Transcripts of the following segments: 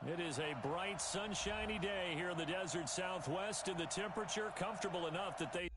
It is a bright, sunshiny day here in the desert Southwest, and the temperature comfortable enough that they...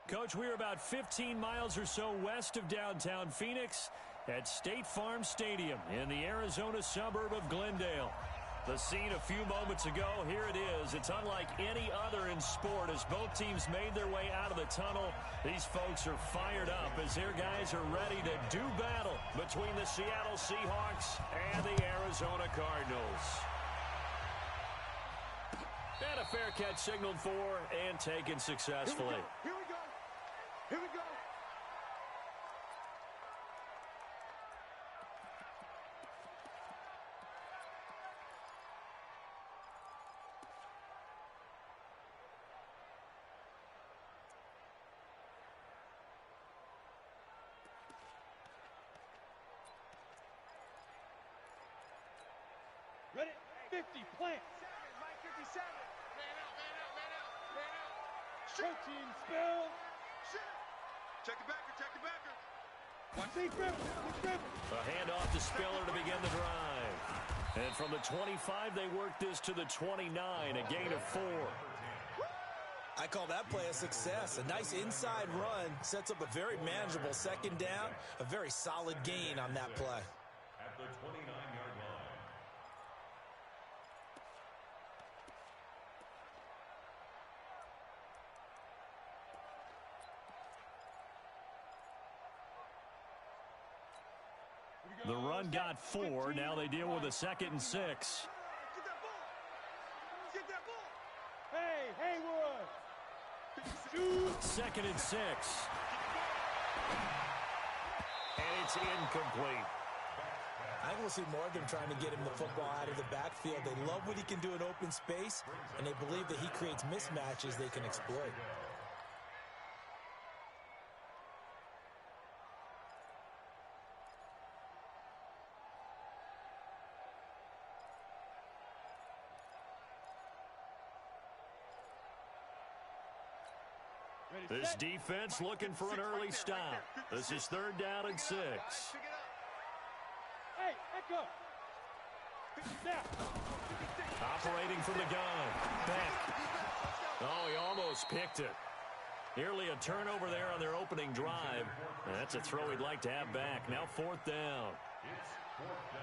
Coach, we're about 15 miles or so west of downtown Phoenix at State Farm Stadium in the Arizona suburb of Glendale. The scene a few moments ago, here it is. It's unlike any other in sport as both teams made their way out of the tunnel. These folks are fired up as their guys are ready to do battle between the Seattle Seahawks and the Arizona Cardinals. And a fair catch signaled for and taken successfully. Here we go. Here we go. Ready? 50, plant. Mike 57. Man out, man out, man out, man out. Protein spill. Check the backer, check the backer. See grip, see grip. A handoff to Spiller to begin the drive. And from the 25, they work this to the 29, a gain of 4. I call that play a success. A nice inside run sets up a very manageable second down, a very solid gain on that play. At the 29-yard line. The run got 4. Now they deal with a 2nd and 6. Get that ball. Get that ball. Hey, Haywood. Shoot. 2nd and 6. And it's incomplete. I will see more of them trying to get him the football out of the backfield. They love what he can do in open space, and they believe that he creates mismatches they can exploit. This defense looking for an early stop. This is 3rd down and 6. Hey, echo. Operating from the gun. Beck. Oh, he almost picked it. Nearly a turnover there on their opening drive. That's a throw he'd like to have back. Now 4th down.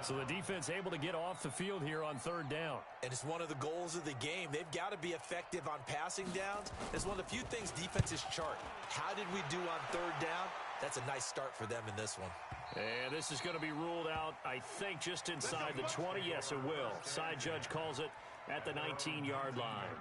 So the defense able to get off the field here on 3rd down. And it's one of the goals of the game. They've got to be effective on passing downs. It's one of the few things defenses chart. How did we do on 3rd down? That's a nice start for them in this one. And this is going to be ruled out, I think, just inside the 20. Yes, it will. Side judge calls it at the 19-yard line.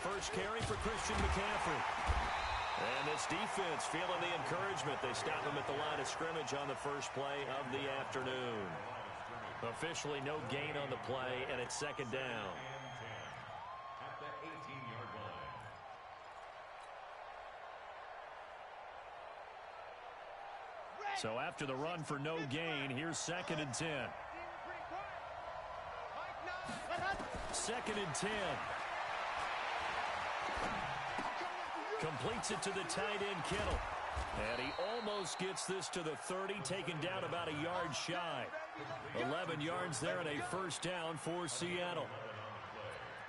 First carry for Christian McCaffrey. And this defense feeling the encouragement. They stop him at the line of scrimmage on the first play of the afternoon. Officially no gain on the play, and it's 2nd down. At the 18-yard line. So after the run for no gain, here's 2nd and 10. 2nd and 10. Completes it to the tight end, Kittle. And he almost gets this to the 30, taken down about a yard shy. 11 yards there and a first down for Seattle.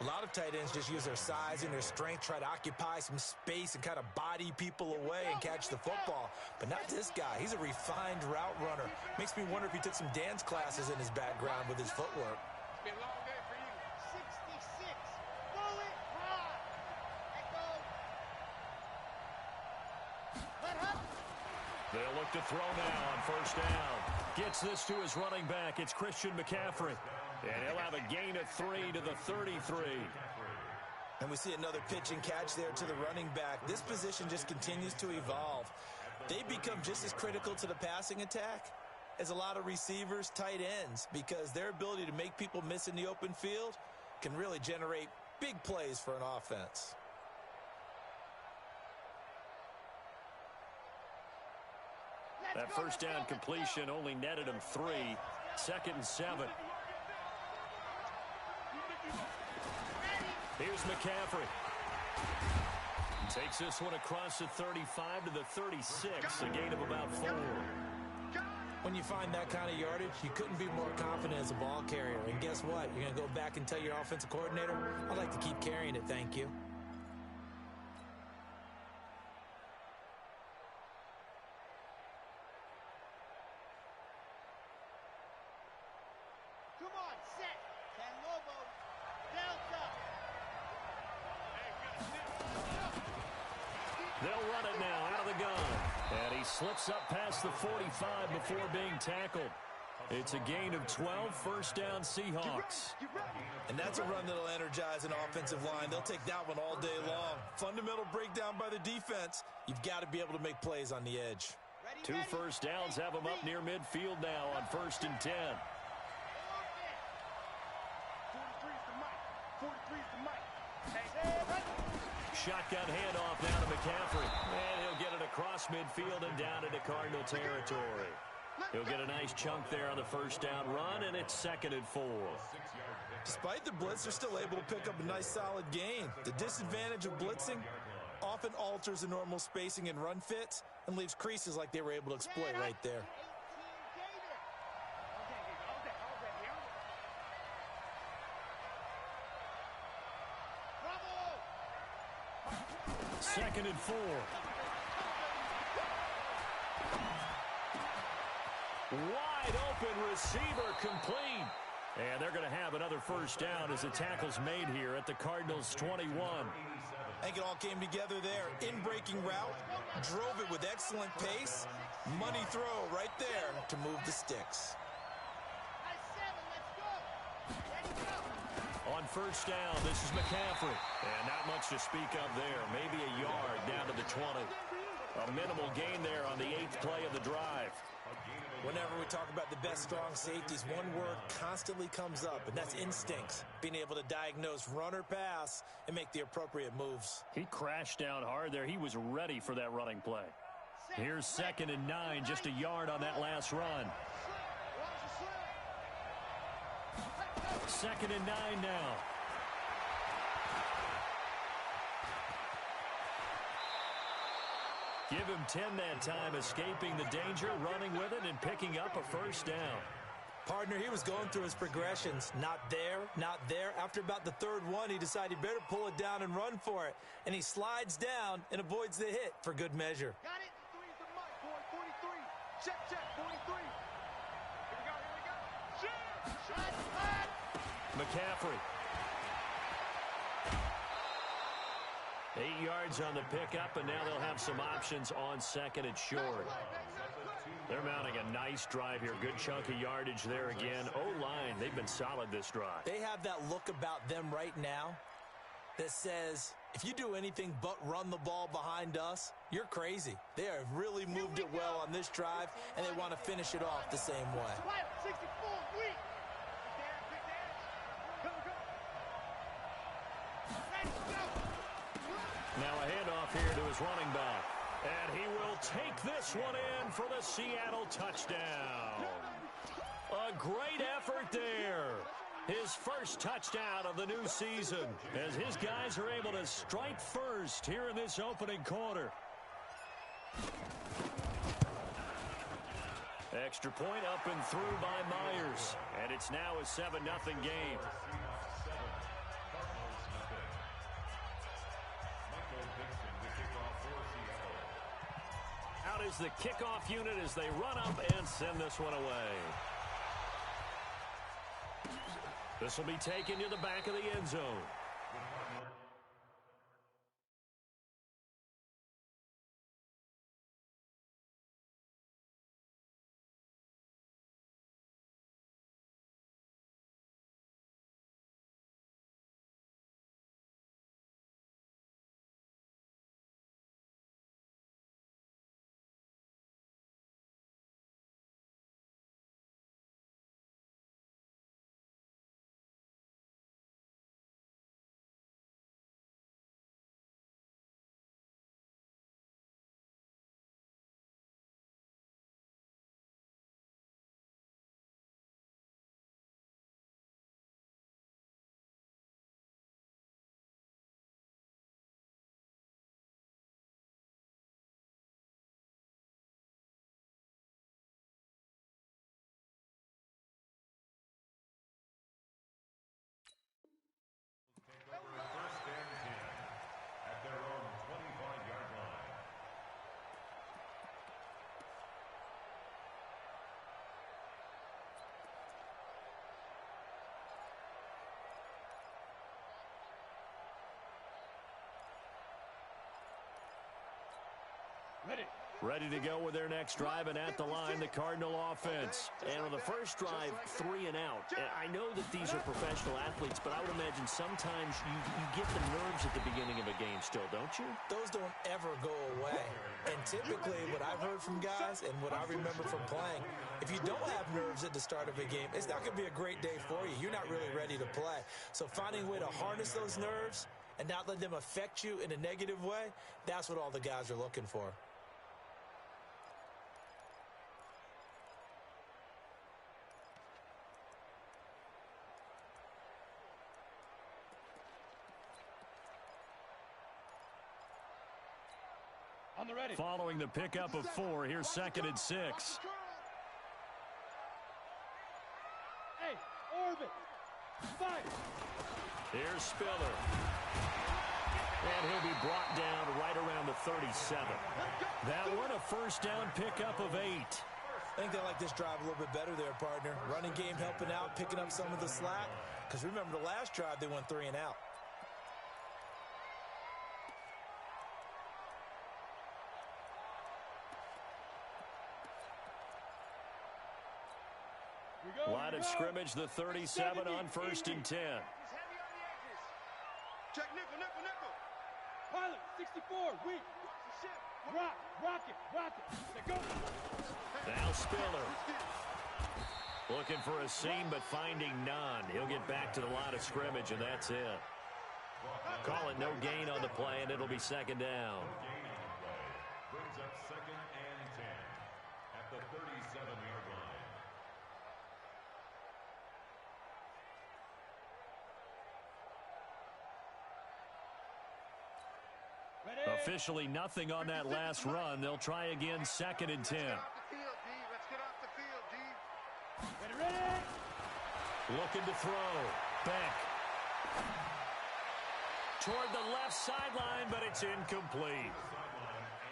A lot of tight ends just use their size and their strength, try to occupy some space and kind of body people away and catch the football. But not this guy. He's a refined route runner. Makes me wonder if he took some dance classes in his background with his footwork. It's been a long day for you. 66. Bullet high. Let go. They'll look to throw now on first down. Gets this to his running back. It's Christian McCaffrey. And he'll have a gain of 3 to the 33. And we see another pitch and catch there to the running back. This position just continues to evolve. They become just as critical to the passing attack as a lot of receivers, tight ends, because their ability to make people miss in the open field can really generate big plays for an offense. That first down completion only netted him 3. 2nd and 7. Here's McCaffrey. Takes this one across the 35 to the 36, a gain of about 4. When you find that kind of yardage, you couldn't be more confident as a ball carrier. And guess what? You're going to go back and tell your offensive coordinator, I'd like to keep carrying it, thank you. Come on, set. Ten Lobo. Delta. They'll run it now out of the gun. And he slips up past the 45 before being tackled. It's a gain of 12, first down Seahawks. And that's a run that'll energize an offensive line. They'll take that one all day long. Fundamental breakdown by the defense. You've got to be able to make plays on the edge. 2 first downs have him up near midfield now on 1st and 10. 43's the mic. 43's the mic. Shotgun handoff now to McCaffrey. And he'll get it across midfield and down into Cardinal territory. He'll get a nice chunk there on the first down run, and it's 2nd and 4. Despite the blitz, they're still able to pick up a nice solid gain. The disadvantage of blitzing often alters the normal spacing and run fits and leaves creases like they were able to exploit right there. 2nd and 4. Wide open receiver complete. And they're going to have another first down as the tackle's made here at the Cardinals' 21. I think it all came together there. In-breaking route, drove it with excellent pace. Money throw right there to move the sticks. On first down, this is McCaffrey. And not much to speak of there. Maybe a yard down to the 20. A minimal gain there on the 8th play of the drive. Whenever we talk about the best strong safeties, one word constantly comes up, and that's instincts. Being able to diagnose run or pass and make the appropriate moves. He crashed down hard there. He was ready for that running play. Here's 2nd and 9, just a yard on that last run. 2nd and 9 now. Give him 10 that time, escaping the danger, running with it, and picking up a first down. Partner, he was going through his progressions. Not there, not there. After about the third one, he decided he better pull it down and run for it. And he slides down and avoids the hit for good measure. Got it. Three's the mic, boy. 43. Check, 43. Here we go. Shot. McCaffrey. 8 yards on the pickup, and now they'll have some options on 2nd and short. They're mounting a nice drive here. Good chunk of yardage there again. O-line, they've been solid this drive. They have that look about them right now that says, if you do anything but run the ball behind us, you're crazy. They have really moved it well on this drive, and they want to finish it off the same way. 64, weak. Now a handoff here to his running back. And he will take this one in for the Seattle touchdown. A great effort there. His first touchdown of the new season as his guys are able to strike first here in this opening quarter. Extra point up and through by Myers. And it's now a 7-0 game. Out is the kickoff unit as they run up and send this one away. This will be taken to the back of the end zone. Ready to go with their next drive, and at the line, the Cardinal offense. And on the first drive, 3 and out. I know that these are professional athletes, but I would imagine sometimes you get the nerves at the beginning of a game still, don't you? Those don't ever go away. And typically, what I've heard from guys and what I remember from playing, if you don't have nerves at the start of a game, it's not going to be a great day for you. You're not really ready to play. So finding a way to harness those nerves and not let them affect you in a negative way, that's what all the guys are looking for. Following the pickup of 4, here's 2nd and 6. Hey, orbit. Fire. Here's Spiller. And he'll be brought down right around the 37. That one a first down pickup of 8. I think they like this drive a little bit better there, partner. Running game helping out, picking up some of the slack. Because remember, the last drive, they went 3 and out. Line of scrimmage, the 37 on 1st and 10. He's heavy on the edges. Check nickel. Pilot, 64, weak. Rock it. Go. Now Spiller. Looking for a seam, but finding none. He'll get back to the line of scrimmage, and that's it. Call it no gain on the play, and it'll be 2nd down. Brings up 2nd and 10 at the 37-yard line. Officially nothing on that last run. They'll try again, 2nd and 10. Let's get off the field, D. Ready? Looking to throw. Beck. Toward the left sideline, but it's incomplete.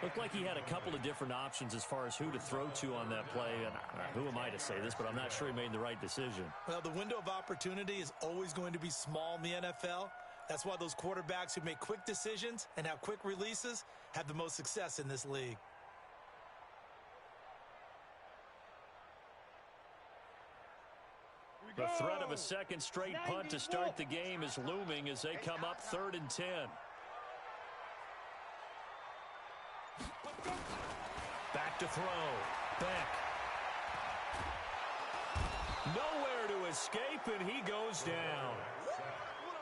Looked like he had a couple of different options as far as who to throw to on that play. And who am I to say this, but I'm not sure he made the right decision. Well, the window of opportunity is always going to be small in the NFL. That's why those quarterbacks who make quick decisions and have quick releases have the most success in this league. The threat of a second straight punt to start the game is looming as they come up 3rd and 10. Back to throw. Beck. Nowhere to escape, and he goes down.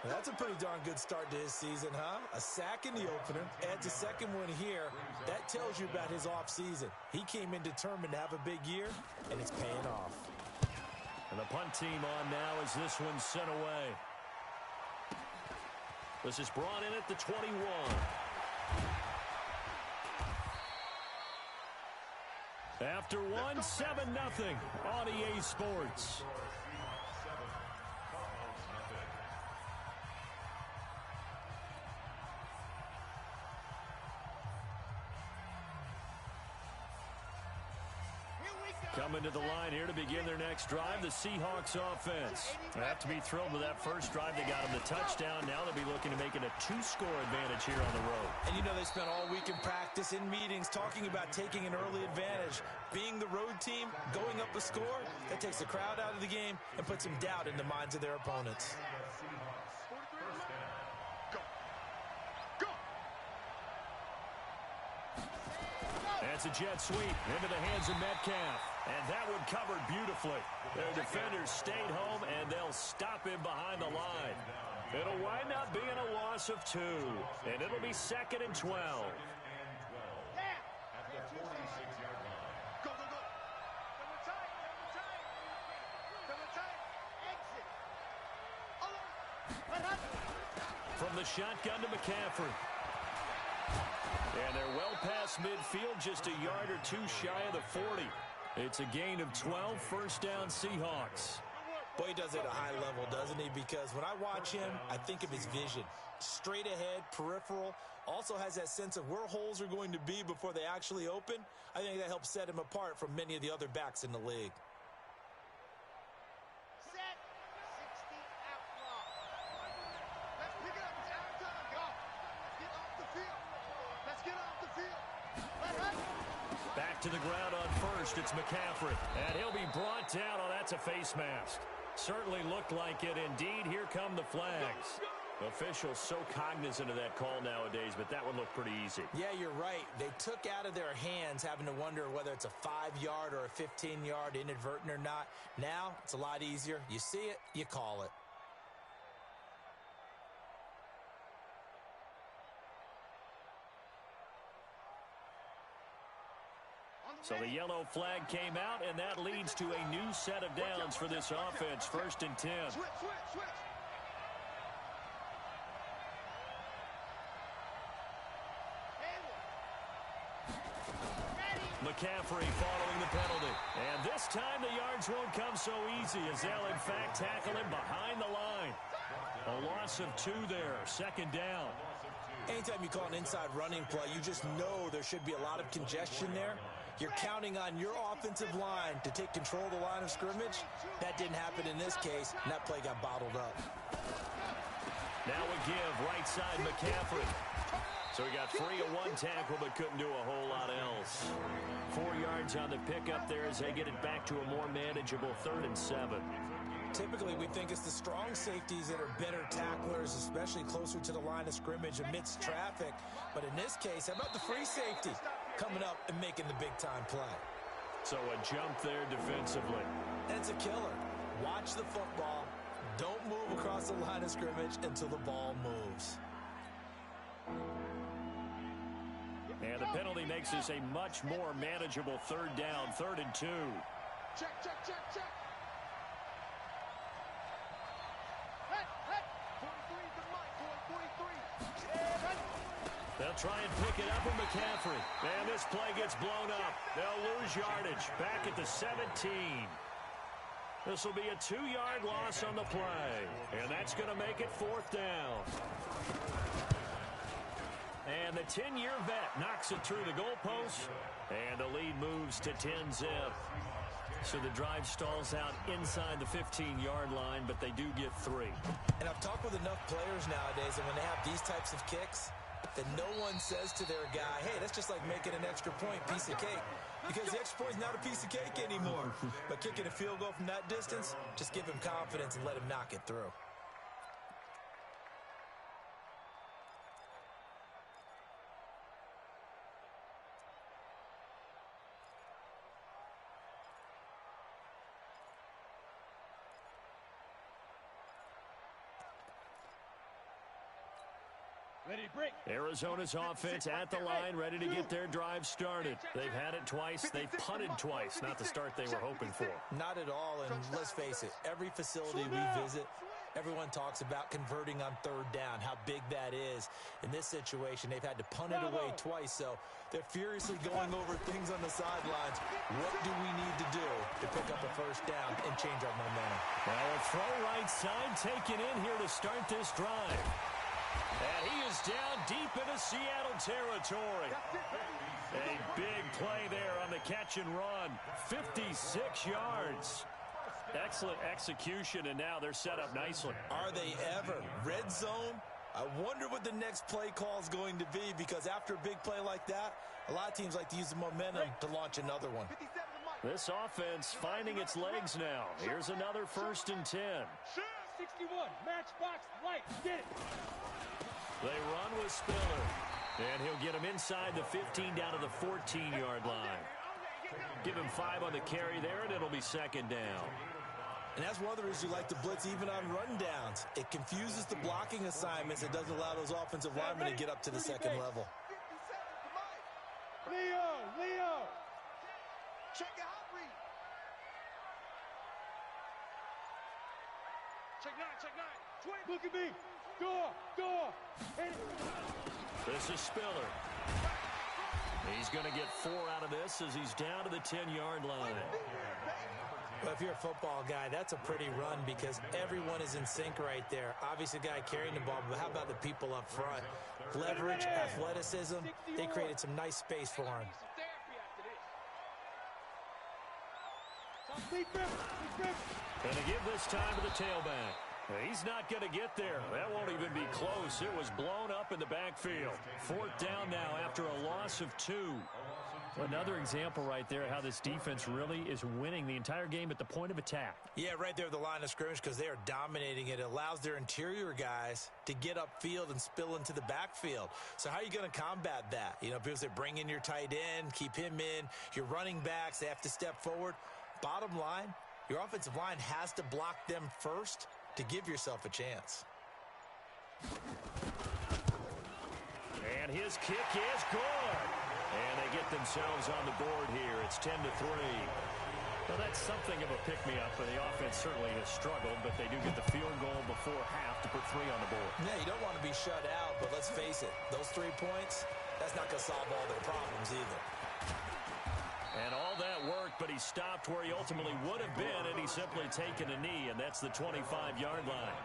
Well, that's a pretty darn good start to his season, huh? A sack in the opener, adds a second one here. That tells you about his offseason. He came in determined to have a big year, and it's paying off. And the punt team on now as this one's sent away. This is brought in at the 21. After one, 7-0 on EA Sports. Coming to the line here to begin their next drive, the Seahawks offense. They have to be thrilled with that first drive. They got them the touchdown. Now they'll be looking to make it a 2-score advantage here on the road. And you know they spent all week in practice, in meetings, talking about taking an early advantage. Being the road team, going up a score, that takes the crowd out of the game and puts some doubt in the minds of their opponents. That's a jet sweep into the hands of Metcalf. And that one covered beautifully. Their defenders stayed home, and they'll stop him behind the line. It'll wind up being a loss of 2. And it'll be 2nd and 12. At the 46-yard line. Go, go, go. Double tight, double tight. Double tight. Exit. From the shotgun to McCaffrey. And they're well past midfield, just a yard or 2 shy of the 40. It's a gain of 12, first down Seahawks. Boy, he does it at a high level, doesn't he? Because when I watch him, I think of his vision. Straight ahead, peripheral, also has that sense of where holes are going to be before they actually open. I think that helps set him apart from many of the other backs in the league. Set. 60 out block. Let's pick it up. It's out of time. Go. Let's get off the field. Let's get off the field. Back to the ground on first. It's McCaffrey. And he'll be brought down. Oh, that's a face mask. Certainly looked like it. Indeed, here come the flags. Officials so cognizant of that call nowadays, but that one looked pretty easy. Yeah, you're right. They took out of their hands having to wonder whether it's a 5-yard or a 15-yard inadvertent or not. Now, it's a lot easier. You see it, you call it. So the yellow flag came out, and that leads to a new set of downs for this offense. 1st and 10. Switch, switch, switch. McCaffrey following the penalty. And this time the yards won't come so easy as they'll, in fact, tackle him behind the line. A loss of 2 there. 2nd down. Anytime you call an inside running play, you just know there should be a lot of congestion there. You're counting on your offensive line to take control of the line of scrimmage. That didn't happen in this case, and that play got bottled up. Now a give, right side McCaffrey. So he got free of 1 tackle, but couldn't do a whole lot else. 4 yards on the pickup there as they get it back to a more manageable 3rd and 7. Typically, we think it's the strong safeties that are better tacklers, especially closer to the line of scrimmage amidst traffic. But in this case, how about the free safety coming up and making the big-time play? So a jump there defensively. And it's a killer. Watch the football. Don't move across the line of scrimmage until the ball moves. And the penalty makes this a much more manageable third down, 3rd and 2. Check, check, check, check. They'll try and pick it up with McCaffrey. And this play gets blown up. They'll lose yardage back at the 17. This will be a 2-yard loss on the play. And that's going to make it 4th down. And the 10-year vet knocks it through the goalpost. And the lead moves to 10-zip. So the drive stalls out inside the 15-yard line, but they do get 3. And I've talked with enough players nowadays, and when they have these types of kicks, that no one says to their guy, hey, that's just like making an extra point, piece of cake. Because the extra point is not a piece of cake anymore. But kicking a field goal from that distance, just give him confidence and let him knock it through. Arizona's offense at the line, ready to get their drive started. They've had it twice. They've punted twice. Not the start they were hoping for. Not at all, and let's face it, every facility we visit, everyone talks about converting on 3rd down, how big that is. In this situation, they've had to punt it away twice, so they're furiously going over things on the sidelines. What do we need to do to pick up a 1st down and change our momentum? Well, a throw right side taken in here to start this drive. And he is down deep into Seattle territory. A big play there on the catch and run. 56 yards. Excellent execution, and now they're set up nicely. Are they ever? Red zone? I wonder what the next play call is going to be, because after a big play like that, a lot of teams like to use the momentum to launch another one. This offense finding its legs now. Here's another 1st and 10. 61, matchbox, light, get it. They run with Spiller. And he'll get him inside the 15 down to the 14-yard line. Give him 5 on the carry there, and it'll be 2nd down. And that's one of the reasons you like to blitz even on rundowns. It confuses the blocking assignments. It doesn't allow those offensive linemen to get up to the 2nd level. Leo. Check your hot read. Check 9. 20. Look at me. Door. This is Spiller. He's going to get 4 out of this as he's down to the 10-yard line. Well, if you're a football guy, that's a pretty run because everyone is in sync right there. Obviously, the guy carrying the ball, but how about the people up front? Leverage, athleticism, they created some nice space for him. And to give this time to the tailback. He's not going to get there. That won't even be close. It was blown up in the backfield. 4th down now after a loss of 2. Another example right there how this defense really is winning the entire game at the point of attack. Yeah, right there at the line of scrimmage because they are dominating it. It allows their interior guys to get upfield and spill into the backfield. So how are you going to combat that? You know, people say bring in your tight end, keep him in. Your running backs, they have to step forward. Bottom line, your offensive line has to block them first to give yourself a chance. And his kick is good. And they get themselves on the board here. It's 10-3. Well, that's something of a pick-me-up, and the offense certainly has struggled, but they do get the field goal before half to put 3 on the board. Yeah, you don't want to be shut out, but let's face it, those 3 points, that's not going to solve all their problems either. And all that worked, but he stopped where he ultimately would have been, and he's simply taken a knee, and that's the 25-yard line.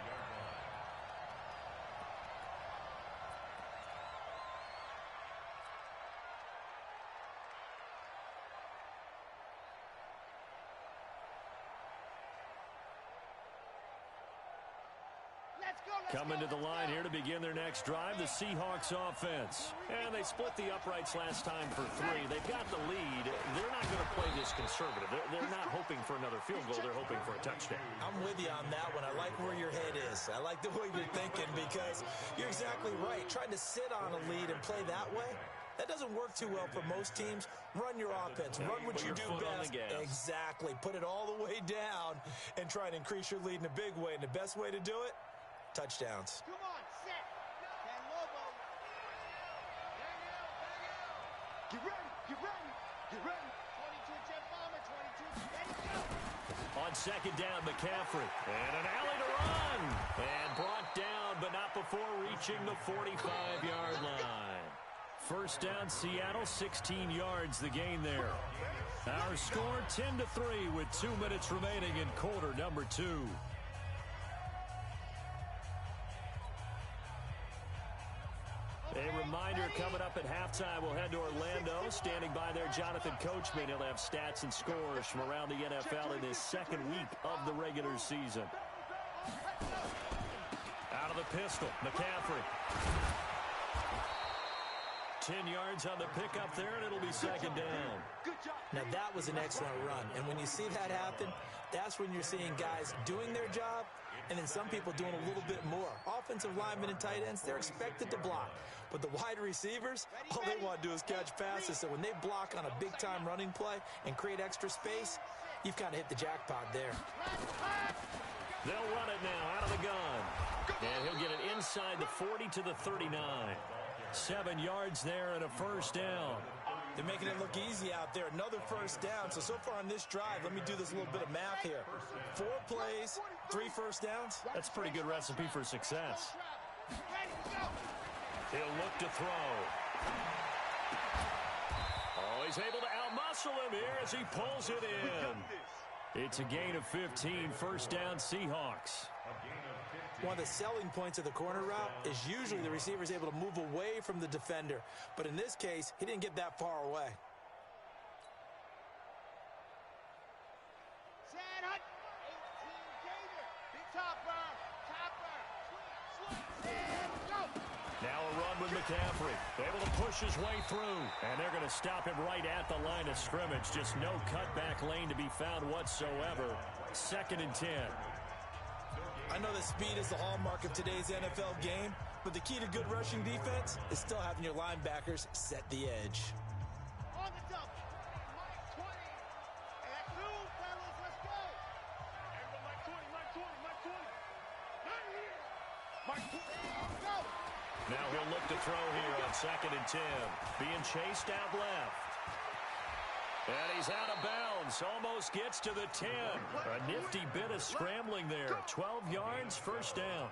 Coming to the line here to begin their next drive, the Seahawks offense. And they split the uprights last time for 3. They've got the lead. They're not going to play this conservative. They're not hoping for another field goal. They're hoping for a touchdown. I'm with you on that one. I like where your head is. I like the way you're thinking because you're exactly right. Trying to sit on a lead and play that way, that doesn't work too well for most teams. Run your offense. Run what you do best. Exactly. Put it all the way down and try and increase your lead in a big way. And the best way to do it, touchdowns. Come on, set. Get ready, get ready, get ready. 22 jet bomber, 22, ready, go. On second down, McCaffrey. And an alley to run. And brought down, but not before reaching the 45-yard line. First down, Seattle, 16 yards the gain there. Our score 10-3 with 2 minutes remaining in quarter number 2. A reminder coming up at halftime, we'll head to Orlando. Standing by there, Jonathan Coachman. He'll have stats and scores from around the NFL in this second week of the regular season. Out of the pistol, McCaffrey. 10 yards on the pickup there, and it'll be second down. Now, that was an excellent run. And when you see that happen, that's when you're seeing guys doing their job and then some people doing a little bit more. Offensive linemen and tight ends, they're expected to block. But the wide receivers, all they want to do is catch passes. So when they block on a big-time running play and create extra space, you've kind of hit the jackpot there. They'll run it now out of the gun. And he'll get it inside the 40 to the 39. 7 yards there and a first down. They're making it look easy out there. Another first down. So far on this drive, let me do this little bit of math here. 4 plays, 3 first downs. That's a pretty good recipe for success. He'll look to throw. Oh, he's able to outmuscle him here as he pulls it in. It's a gain of 15, first down Seahawks. One of the selling points of the corner route is usually the receiver is able to move away from the defender. But in this case, he didn't get that far away. Set up. 18 Gator. Big topper. Go. Now a run with McCaffrey. Able to push his way through. And they're going to stop him right at the line of scrimmage. Just no cutback lane to be found whatsoever. Second and 10. I know that speed is the hallmark of today's NFL game, but the key to good rushing defense is still having your linebackers set the edge. On the dump. Mike 20. And that's two, fellas. Let's go. Everybody, Mike 20, Mike 20, Mike 20. Not here. Mike 20. Go. Now he'll look to throw here on second and 10. Being chased out left. And he's out of bounds. Almost gets to the 10. A nifty bit of scrambling there. 12 yards, first down.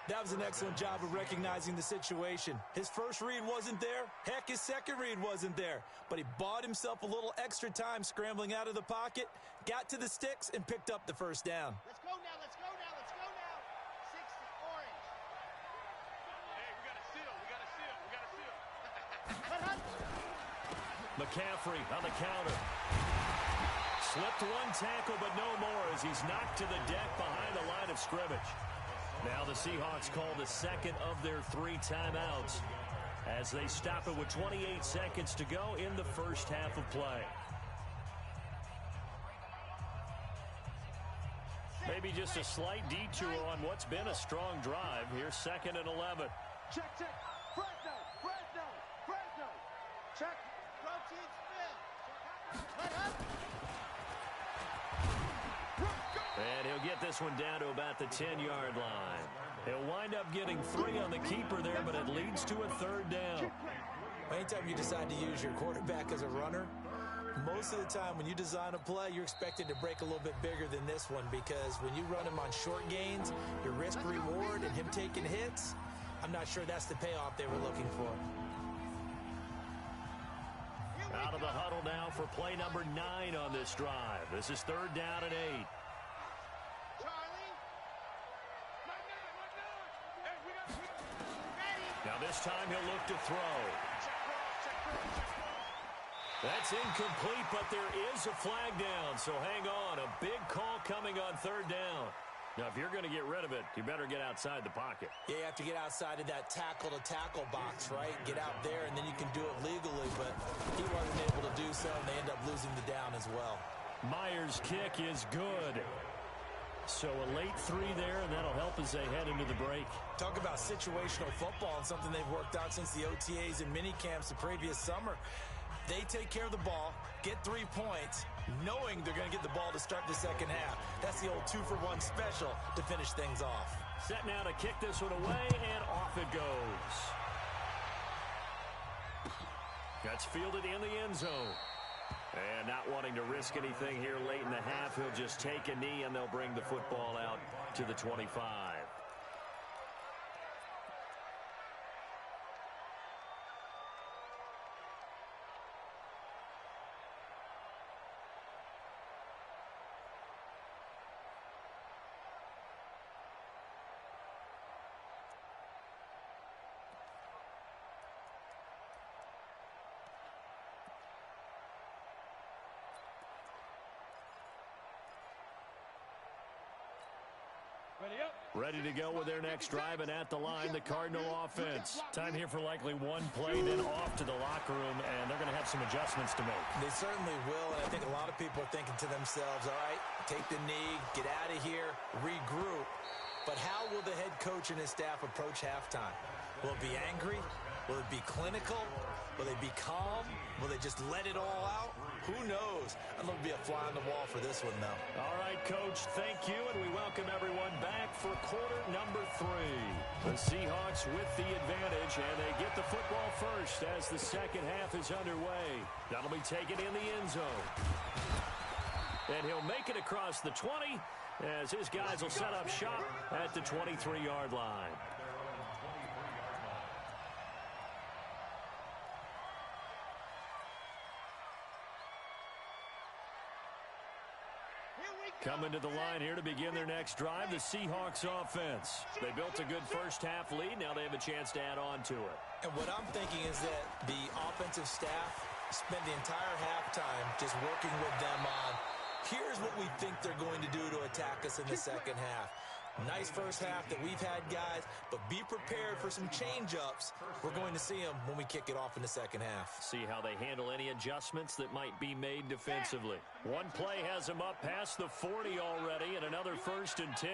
That was an excellent job of recognizing the situation. His first read wasn't there. Heck, his second read wasn't there. But he bought himself a little extra time scrambling out of the pocket, got to the sticks, and picked up the first down. Let's go now. Let's go now. Let's go now. 60 orange. Hey, we got a seal. We got a seal. We got a seal. McCaffrey on the counter. Slipped one tackle, but no more as he's knocked to the deck behind the line of scrimmage. Now the Seahawks call the second of their 3 timeouts as they stop it with 28 seconds to go in the first half of play. Maybe just a slight detour on what's been a strong drive. Here's second and 11. Check. Fresno. Check. Protein spill. And he'll get this one down to about the 10-yard line. He'll wind up getting 3 on the keeper there, but it leads to a third down. Anytime you decide to use your quarterback as a runner, most of the time when you design a play, you're expected to break a little bit bigger than this one because when you run him on short gains, your risk-reward and him taking hits, I'm not sure that's the payoff they were looking for. Out of the huddle now for play number 9 on this drive. This is third down and 8. Now this time he'll look to throw. That's incomplete, but there is a flag down, so hang on. A big call coming on third down. Now, if you're going to get rid of it, you better get outside the pocket. Yeah, you have to get outside of that tackle-to-tackle box, right? Get out there, and then you can do it legally, but he wasn't able to do so, and they end up losing the down as well. Myers' kick is good. So a late 3 there, and that'll help as they head into the break. Talk about situational football and something they've worked out since the OTAs and minicamps the previous summer. They take care of the ball, get 3 points, knowing they're going to get the ball to start the second half. That's the old 2-for-1 special to finish things off. Set now to kick this one away, and off it goes. Got It's fielded in the end zone. And not wanting to risk anything here late in the half, he'll just take a knee, and they'll bring the football out to the 25. Ready to go with their next drive, and at the line, the Cardinal offense. Time here for likely one play, then off to the locker room, and they're going to have some adjustments to make. They certainly will, and I think a lot of people are thinking to themselves, all right, take the knee, get out of here, regroup. But how will the head coach and his staff approach halftime? Will it be angry? Will it be clinical? Will they be calm? Will they just let it all out? Who knows? I'd love to be a fly on the wall for this one, though. All right, Coach, thank you, and we welcome everyone back for quarter number 3. The Seahawks with the advantage, and they get the football first as the second half is underway. That'll be taken in the end zone. And he'll make it across the 20 as his guys will set up shop at the 23-yard line. Coming to the line here to begin their next drive, the Seahawks offense. They built a good first-half lead. Now they have a chance to add on to it. And what I'm thinking is that the offensive staff spent the entire halftime just working with them on, here's what we think they're going to do to attack us in the second half. Nice first half that we've had, guys, but be prepared for some change-ups. We're going to see them when we kick it off in the second half. See how they handle any adjustments that might be made defensively. One play has them up past the 40 already, and another 1st and 10.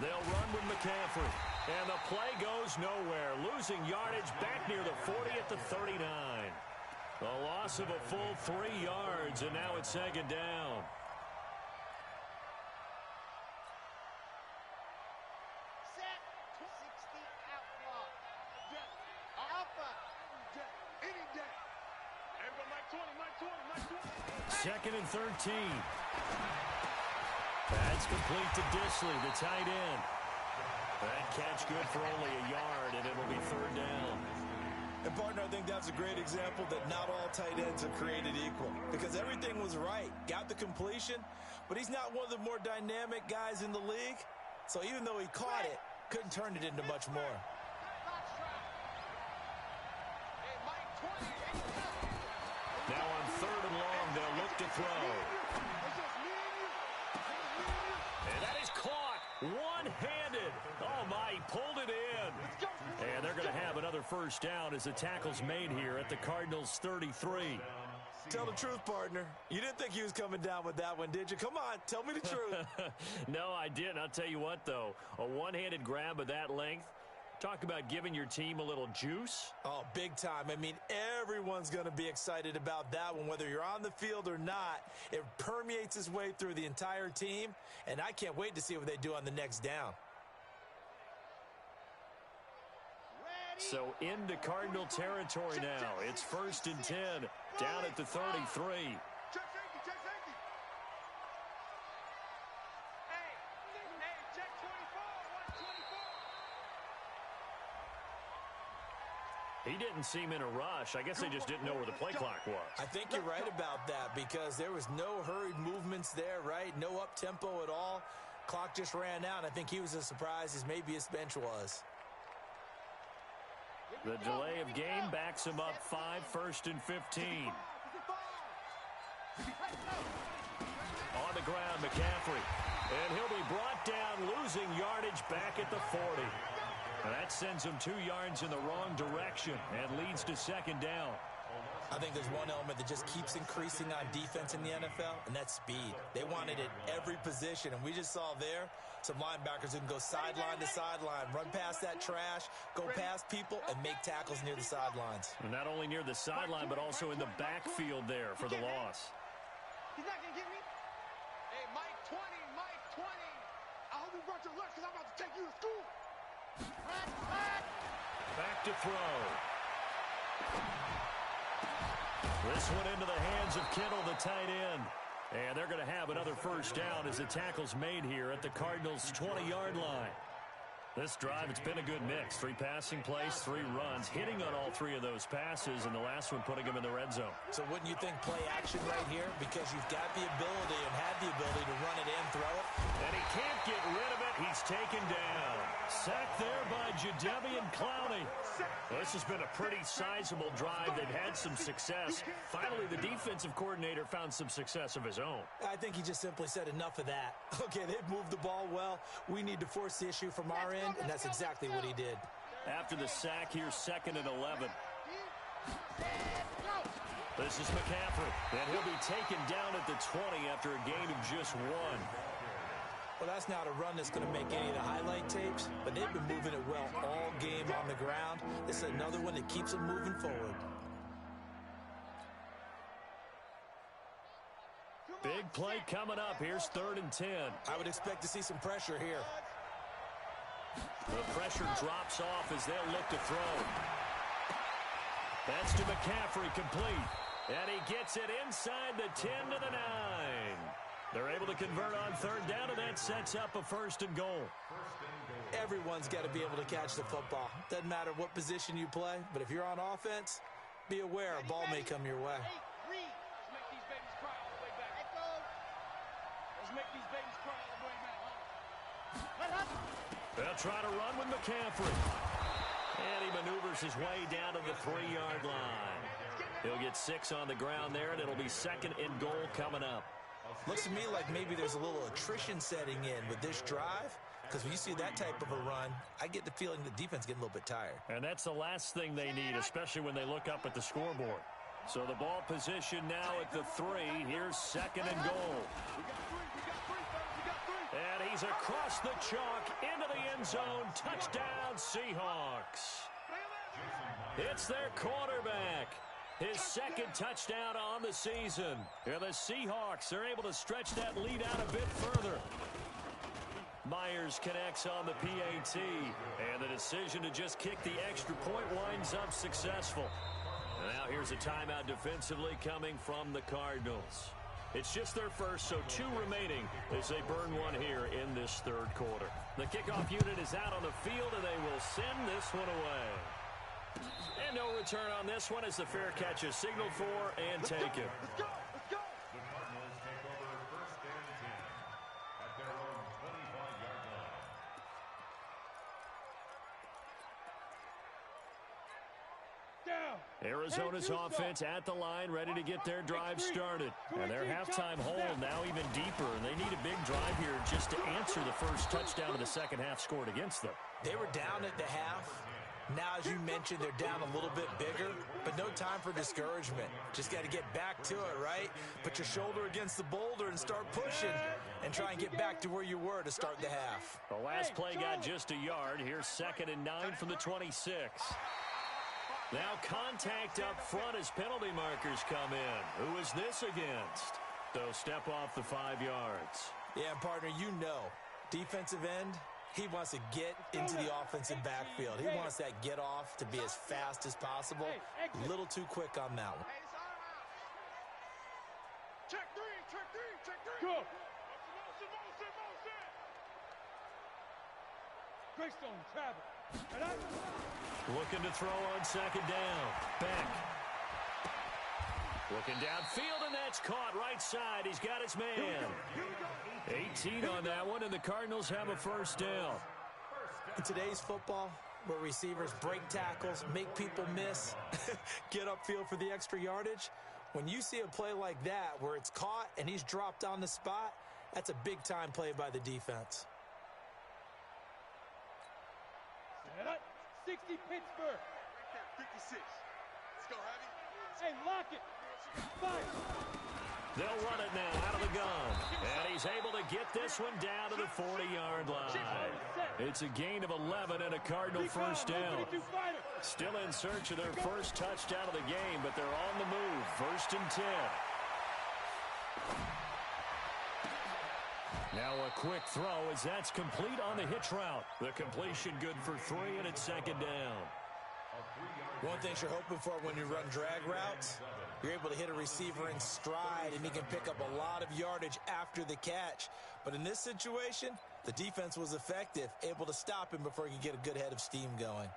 They'll run with McCaffrey. And the play goes nowhere. Losing yardage back near the 40 at the 39. A loss of a full 3 yards, and now it's second down. Set 60 outlaw. Alpha. Any day. Everybody, Mike 20. 2nd and 13. That's complete to Disley, the tight end. That catch good for only a yard, and it'll be 3rd down. And, partner, I think that's a great example that not all tight ends are created equal, because everything was right. Got the completion, but he's not one of the more dynamic guys in the league. So even though he caught it, couldn't turn it into much more. Now on 3rd and long, they'll look to throw. And that is caught one-handed. Oh, my, he pulled it in. And they're going to have another 1st down as the tackle's made here at the Cardinals' 33. Tell the truth, partner. You didn't think he was coming down with that one, did you? Come on, tell me the truth. No, I didn't. I'll tell you what, though. A one-handed grab of that length. Talk about giving your team a little juice. Oh, big time. I mean, everyone's going to be excited about that one, whether you're on the field or not. It permeates its way through the entire team, and I can't wait to see what they do on the next down. So into Cardinal territory now. It's 1st and 10, down at the 33. He didn't seem in a rush. I guess they just didn't know where the play clock was. I think you're right about that because there was no hurried movements there, right? No up-tempo at all. Clock just ran out, and I think he was as surprised as maybe his bench was. The delay of game backs him up 5, 1st and 15. On the ground, McCaffrey. And he'll be brought down, losing yardage back at the 40. And that sends him 2 yards in the wrong direction and leads to 2nd down. I think there's one element that just keeps increasing on defense in the NFL, and that's speed. They want it at every position, and we just saw there some linebackers who can go sideline to sideline, run past that trash, go past people, and make tackles near the sidelines. And not only near the sideline, but also in the backfield there for the loss. He's not going to get me. Hey, Mike 20, Mike 20. I hope you brought your lunch because I'm about to take you to school. Back to throw. This one into the hands of Kittle, the tight end. And they're going to have another first down as the tackle's made here at the Cardinals' 20-yard line. This drive, it's been a good mix. 3 passing plays, 3 runs, hitting on all 3 of those passes, and the last one putting them in the red zone. So wouldn't you think play action right here? Because you've got the ability and had the ability to run it in, throw it. And he can't get rid of it. He's taken down. Sacked there by Jadeveon Clowney. Well, this has been a pretty sizable drive. They've had some success. Finally, the defensive coordinator found some success of his own. I think he just simply said enough of that. Okay, they've moved the ball well. We need to force the issue from our end, and that's exactly what he did. After the sack, here's 2nd and 11. This is McCaffrey, and he'll be taken down at the 20 after a gain of just 1. Well, that's not a run that's going to make any of the highlight tapes, but they've been moving it well all game on the ground. This is another one that keeps them moving forward. Big play coming up. Here's 3rd and 10. I would expect to see some pressure here. The pressure drops off as they'll look to throw. That's to McCaffrey, complete. And he gets it inside the 10 to the 9. They're able to convert on 3rd down, and that sets up a 1st and goal. Everyone's got to be able to catch the football. Doesn't matter what position you play, but if you're on offense, be aware a ball may come your way. Let's make these babies cry all the way back. Let's make these babies cry all the way back. They'll try to run with McCaffrey. And he maneuvers his way down to the 3-yard line. He'll get 6 on the ground there, and it'll be 2nd and goal coming up. Looks to me like maybe there's a little attrition setting in with this drive, because when you see that type of a run, I get the feeling the defense getting a little bit tired. And that's the last thing they need, especially when they look up at the scoreboard. So the ball position now at the 3. Here's 2nd and goal. And he's across the chalk into the end zone. Touchdown, Seahawks. It's their quarterback. His 2nd touchdown on the season. And the Seahawks are able to stretch that lead out a bit further. Myers connects on the PAT. And the decision to just kick the extra point winds up successful. Now here's a timeout defensively coming from the Cardinals. It's just their first, so 2 remaining as they burn one here in this 3rd quarter. The kickoff unit is out on the field, and they will send this one away. And no return on this one as the fair catch is signaled for and taken. Let's go. The Cardinals take over 1st and 10 at their own 25-yard line. Arizona's offense at the line, ready to get their drive started. And their halftime hole now even deeper, and they need a big drive here just to answer the first touchdown of the second half scored against them. They were down at the half. Now, as you mentioned, they're down a little bit bigger, but no time for discouragement. Just got to get back to it, right? Put your shoulder against the boulder and start pushing and try and get back to where you were to start the half. The last play got just a yard. Here's 2nd and 9 from the 26. Now contact up front as penalty markers come in. Who is this against? So step off the 5 yards. Yeah, partner, you know, defensive end, he wants to get into the offensive backfield. He wants that get off to be as fast as possible. A little too quick on that one. Check 3, check 3, check 3. Go. Motion. Greystone, travel. Looking to throw on 2nd down. Back. Looking downfield, and that's caught right side. He's got his man. 18 on that one, and the Cardinals have a first down. In today's football, where receivers break tackles, make people miss, get upfield for the extra yardage, when you see a play like that where it's caught and he's dropped on the spot, that's a big-time play by the defense. 60 Pittsburgh. 56. Let's go, Javi. Hey, lock it. 5. They'll run it now out of the gun. And he's able to get this one down to the 40-yard line. It's a gain of 11 and a Cardinal first down. Still in search of their first touchdown of the game, but they're on the move. 1st and 10. Now a quick throw as that's complete on the hitch route. The completion good for 3, and it's second down. One thing you're hoping for when you run drag routes, you're able to hit a receiver in stride, and he can pick up a lot of yardage after the catch. But in this situation, the defense was effective, able to stop him before he could get a good head of steam going.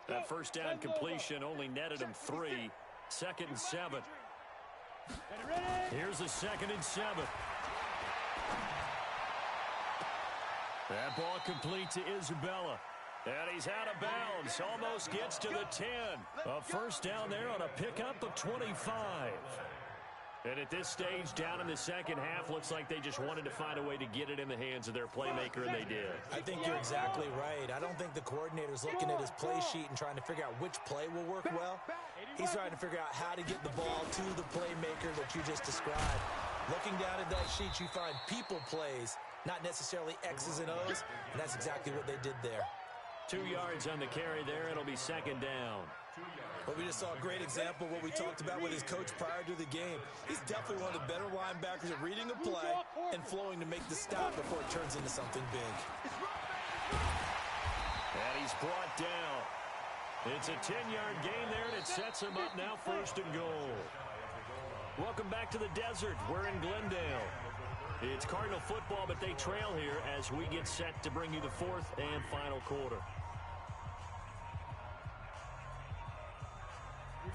That first down completion only netted him 3. 2nd and 7. Here's a 2nd and 7. That ball complete to Isabella. And he's out of bounds. Almost gets to the 10. A first down there on a pickup of 25. And at this stage, down in the second half, looks like they just wanted to find a way to get it in the hands of their playmaker, and they did. I think you're exactly right. I don't think the coordinator's looking at his play sheet and trying to figure out which play will work well. He's trying to figure out how to get the ball to the playmaker that you just described. Looking down at that sheet, you find people plays, not necessarily X's and O's, and that's exactly what they did there. 2 yards on the carry there. It'll be second down. Well, we just saw a great example of what we talked about with his coach prior to the game. He's definitely one of the better linebackers at reading a play and flowing to make the stop before it turns into something big. And he's brought down. It's a 10-yard gain there, and it sets him up now 1st and goal. Welcome back to the desert. We're in Glendale. It's Cardinal football, but they trail here as we get set to bring you the 4th and final quarter.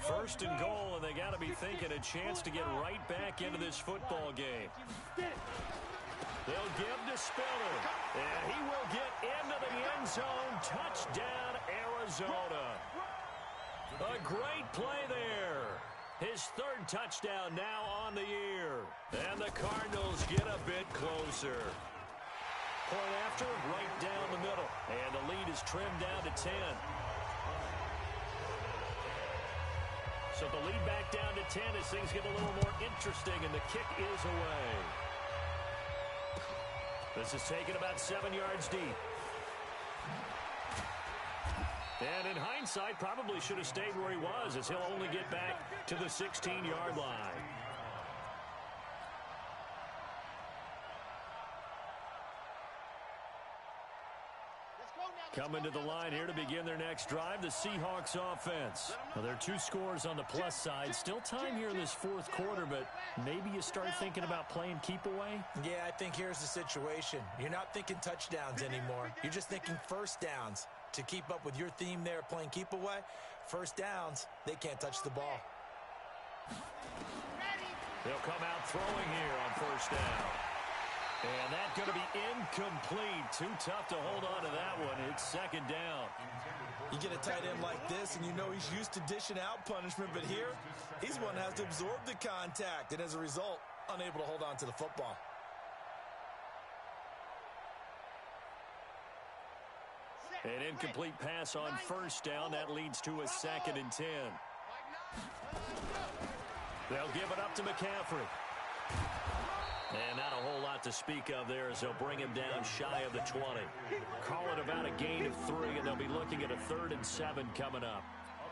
1st and goal, and they got to be thinking a chance to get right back into this football game. They'll give to Spiller, and he will get into the end zone. Touchdown, Arizona. A great play there. His 3rd touchdown now on the year. And the Cardinals get a bit closer. Point after, right down the middle. And the lead is trimmed down to 10. So the lead back down to 10 as things get a little more interesting, and the kick is away. This is taken about 7 yards deep. And in hindsight, probably should have stayed where he was, as he'll only get back to the 16-yard line. Coming to the line here to begin their next drive, the Seahawks offense. Well, there are 2 scores on the plus side. Still time here in this 4th quarter, but maybe you start thinking about playing keep away? Yeah, I think here's the situation. You're not thinking touchdowns anymore. You're just thinking first downs. To keep up with your theme there, playing keep away, first downs, they can't touch the ball. They'll come out throwing here on 1st down. And that's going to be incomplete. Too tough to hold on to that one. It's 2nd down. You get a tight end like this, and you know he's used to dishing out punishment, but here, he's one that has to absorb the contact, and as a result, unable to hold on to the football. An incomplete pass on 1st down. That leads to a 2nd and 10. They'll give it up to McCaffrey. And not a whole lot to speak of there as they'll bring him down shy of the 20. Call it about a gain of 3, and they'll be looking at a 3rd and 7 coming up.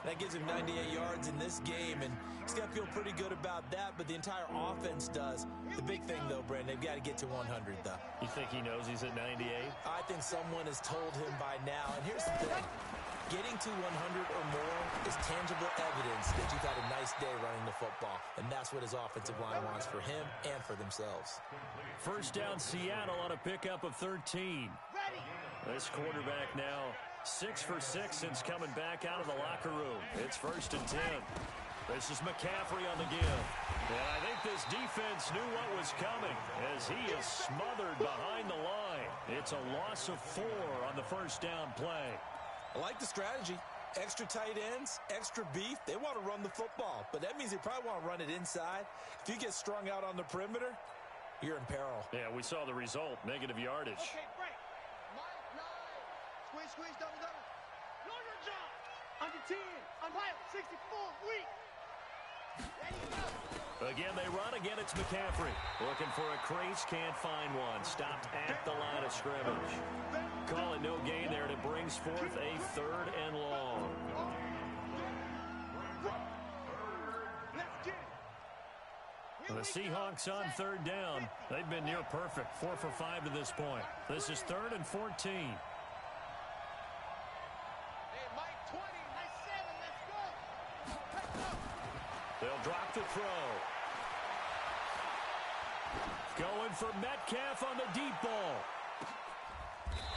That gives him 98 yards in this game, and he's got to feel pretty good about that, but the entire offense does. The big thing, though, Brandon, they've got to get to 100, though. You think he knows he's at 98? I think someone has told him by now, and here's the thing. Getting to 100 or more is tangible evidence that you've had a nice day running the football, and that's what his offensive line wants for him and for themselves. 1st down, Seattle on a pickup of 13. This quarterback now 6 for 6 since coming back out of the locker room. It's 1st and 10. This is McCaffrey on the give. And I think this defense knew what was coming as he is smothered behind the line. It's a loss of 4 on the 1st down play. I like the strategy. Extra tight ends, extra beef. They want to run the football, but that means they probably want to run it inside. If you get strung out on the perimeter, you're in peril. Yeah, we saw the result, negative yardage. Okay, break. Squeeze, squeeze, double, double. Longer jump. Under 10. Unpilot. 64. Weak. Again, they run. Again, it's McCaffrey. Looking for a crease. Can't find one. Stopped at the line of scrimmage. Call it no gain there, and it brings forth a 3rd and long. The Seahawks on third down. They've been near perfect, 4 for 5 to this point. This is 3rd and 14. They'll drop the throw. Going for Metcalf on the deep ball.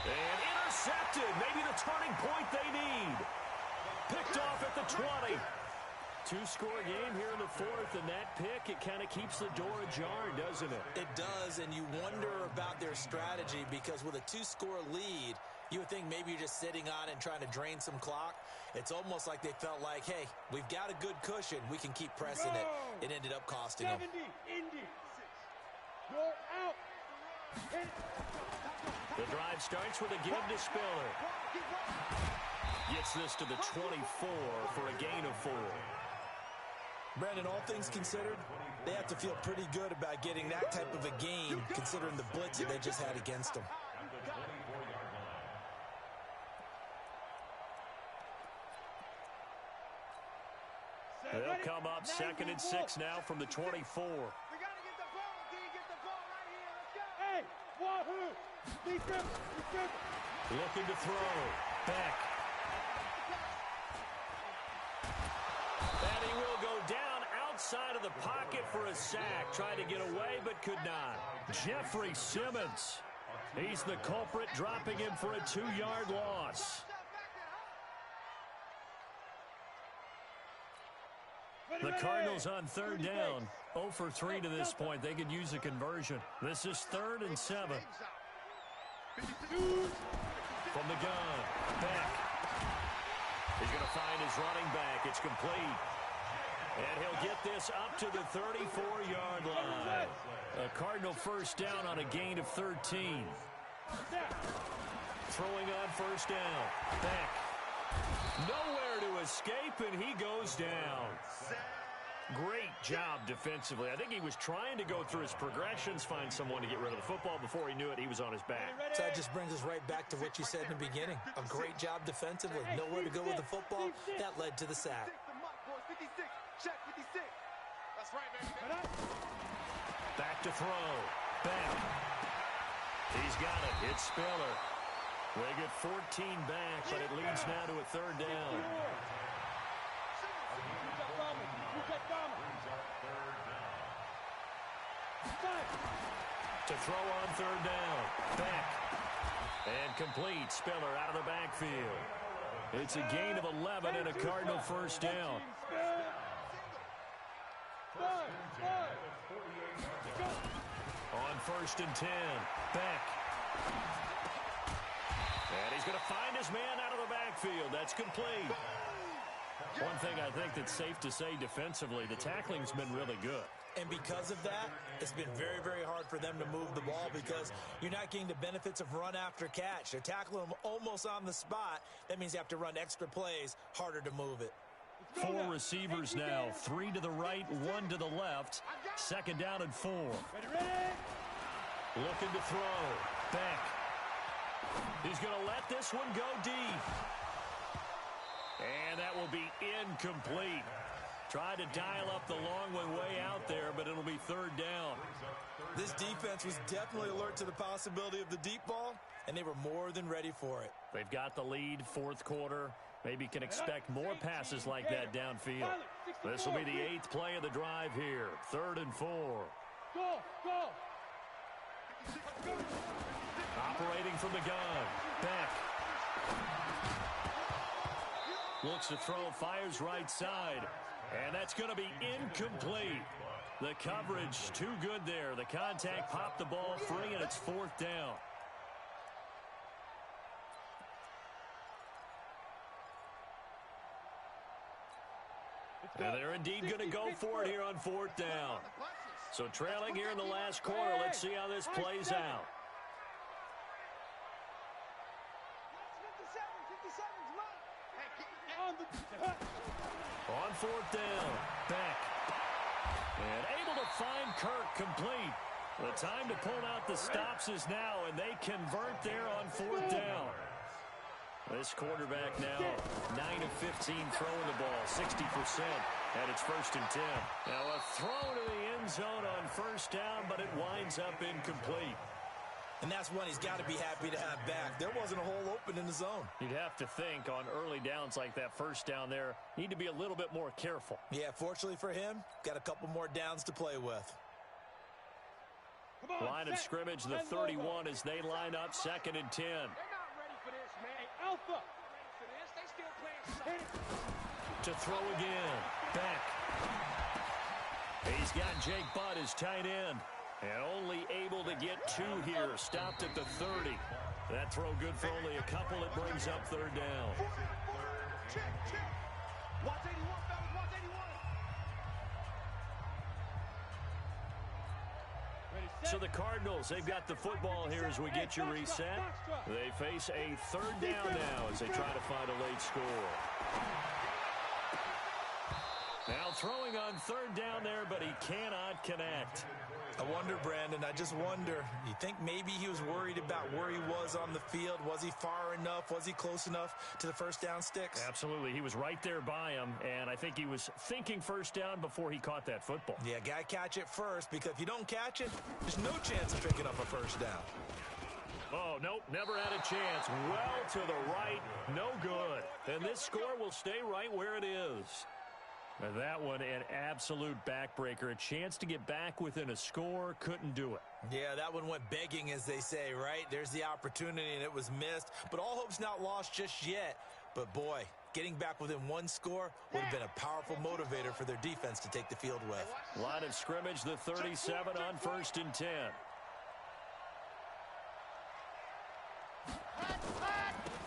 And intercepted. Maybe the turning point they need. Picked off at the 20. Two-score game here in the 4th, and that pick, it kind of keeps the door ajar, doesn't it? It does, and you wonder about their strategy because with a 2-score lead, you would think maybe you're just sitting on it and trying to drain some clock. It's almost like they felt like, hey, we've got a good cushion. We can keep pressing it. It ended up costing them. 70, Indy. You're out. The drive starts with a give to Spiller. Gets this to the 24 for a gain of 4. Brandon, all things considered, they have to feel pretty good about getting that type of a gain considering the blitz that they just had against them. They'll come up 2nd and 6 now from the 24. We got to get the ball. Can you get the ball right here? Let's go. Hey, Wahoo. Defense. Looking to throw. Back. And he will go down outside of the pocket for a sack. Tried to get away, but could not. Jeffrey Simmons. He's the culprit, dropping him for a 2-yard loss. The Cardinals on third down. 0 for 3 to this point. They could use a conversion. This is 3rd and 7. From the gun. Back. He's going to find his running back. It's complete. And he'll get this up to the 34-yard line. A Cardinal first down on a gain of 13. Throwing on first down. Back. Nowhere to escape, and he goes down. Great job defensively. I think he was trying to go through his progressions, find someone to get rid of the football. Before he knew it, he was on his back. So that just brings us right back to what you said in the beginning. A great job defensively. Nowhere to go with the football. That led to the sack. 56. Check 56. That's right, baby. Back to throw. Back. He's got it. It's Spiller. They get 14 back, but it leads now to a 3rd down. To throw on 3rd down. Back. And complete. Spiller out of the backfield. It's a gain of 11 and a Cardinal first down. On 1st and 10. Back. And he's going to find his man out of the backfield. That's complete. One thing I think that's safe to say defensively, the tackling's been really good. And because of that, it's been very, very hard for them to move the ball because you're not getting the benefits of run after catch. They're tackling them almost on the spot. That means you have to run extra plays, harder to move it. 4 receivers now, 3 to the right, 1 to the left. 2nd down and 4. Looking to throw. Back. He's going to let this one go deep. And that will be incomplete. Tried to dial up the long one way out there, but it'll be 3rd down. This defense was definitely alert to the possibility of the deep ball, and they were more than ready for it. They've got the lead, 4th quarter. Maybe can expect more passes like that downfield. This will be the 8th play of the drive here. 3rd and 4. Go. Operating from the gun. Back. Looks to throw, fires right side. And that's going to be incomplete. The coverage too good there. The contact popped the ball free, and it's 4th down. And they're indeed going to go for it here on 4th down. So trailing here in the last quarter. Let's see how this plays out. 57's On 4th down. Back. And able to find Kirk complete. The time to pull out the stops is now, and they convert there on 4th down. This quarterback now, 9 of 15 throwing the ball, 60%. And it's 1st and 10. Now a throw to the end zone on 1st down, but it winds up incomplete. And that's one he's got to be happy to have back. There wasn't a hole open in the zone. You'd have to think on early downs like that 1st down there, need to be a little bit more careful. Yeah, fortunately for him, got a couple more downs to play with. Line of scrimmage, the 31 as they line up 2nd and 10. They're not ready for this, man. Hey, Alpha. Ready for this? They still playing To throw again. Beck. He's got Jake Butt as tight end. And only able to get 2 here. Stopped at the 30. That throw good for only a couple. It brings up 3rd down. Check. Watch 81, fellas. Watch 81. So the Cardinals, they've got the football here as we get you reset. They face a 3rd down now as they try to find a late score. Now throwing on 3rd down there, but he cannot connect. I wonder, Brandon, I just wonder, you think maybe he was worried about where he was on the field? Was he far enough? Was he close enough to the 1st down sticks? Absolutely. He was right there by him, and I think he was thinking 1st down before he caught that football. Yeah, got to catch it first, because if you don't catch it, there's no chance of picking up a 1st down. Oh, nope, never had a chance. Well to the right, no good. And this score will stay right where it is. And that one, an absolute backbreaker. A chance to get back within a score, couldn't do it. Yeah, that one went begging, as they say, right? There's the opportunity, and it was missed. But all hope's not lost just yet. But, boy, getting back within 1 score would have been a powerful motivator for their defense to take the field with. Line of scrimmage, the 37 on 1st and 10.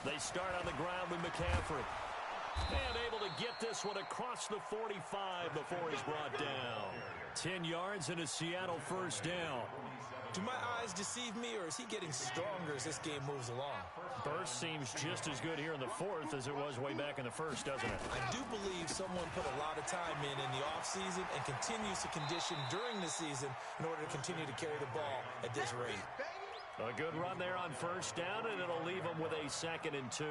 They start on the ground with McCaffrey. And able to get this one across the 45 before he's brought down. 10 yards and a Seattle 1st down. Do my eyes deceive me, or is he getting stronger as this game moves along? Burst seems just as good here in the 4th as it was way back in the 1st, doesn't it? I do believe someone put a lot of time in the offseason and continues to condition during the season in order to continue to carry the ball at this rate. A good run there on 1st down, and it'll leave them with a 2nd and 2.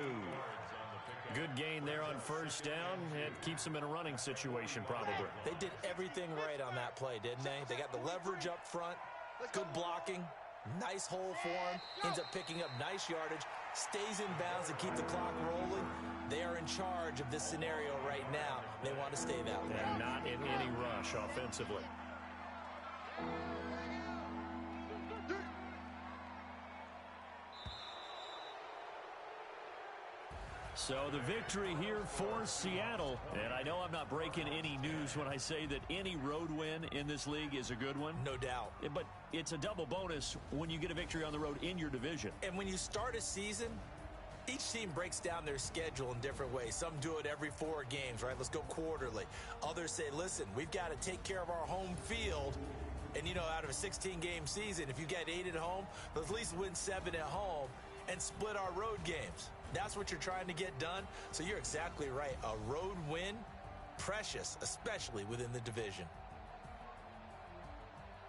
Good gain there on 1st down. It keeps them in a running situation, probably. They did everything right on that play, didn't they? They got the leverage up front, good blocking, nice hole for him, ends up picking up nice yardage, stays in bounds to keep the clock rolling. They are in charge of this scenario right now. They want to stay that way. And not in any rush offensively. So the victory here for Seattle. And I know I'm not breaking any news when I say that any road win in this league is a good one. No doubt. But it's a double bonus when you get a victory on the road in your division. And when you start a season, each team breaks down their schedule in different ways. Some do it every 4 games, right? Let's go quarterly. Others say, listen, we've got to take care of our home field. And, you know, out of a 16-game season, if you get 8 at home, let's at least win 7 at home and split our road games. That's what you're trying to get done. So you're exactly right. A road win, precious, especially within the division.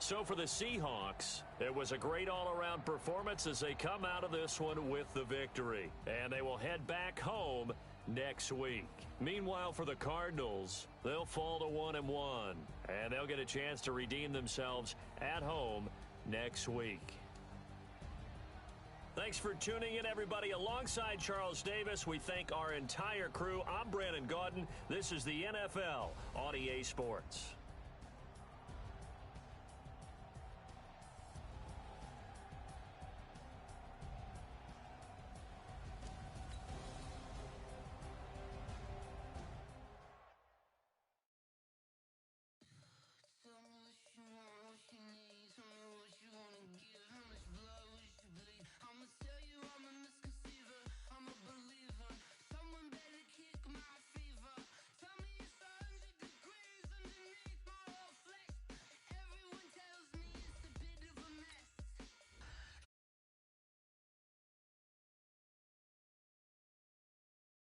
So for the Seahawks, it was a great all-around performance as they come out of this one with the victory. And they will head back home next week. Meanwhile, for the Cardinals, they'll fall to 1-1. And they'll get a chance to redeem themselves at home next week. Thanks for tuning in, everybody. Alongside Charles Davis, we thank our entire crew. I'm Brandon Gaudin. This is the NFL on EA Sports.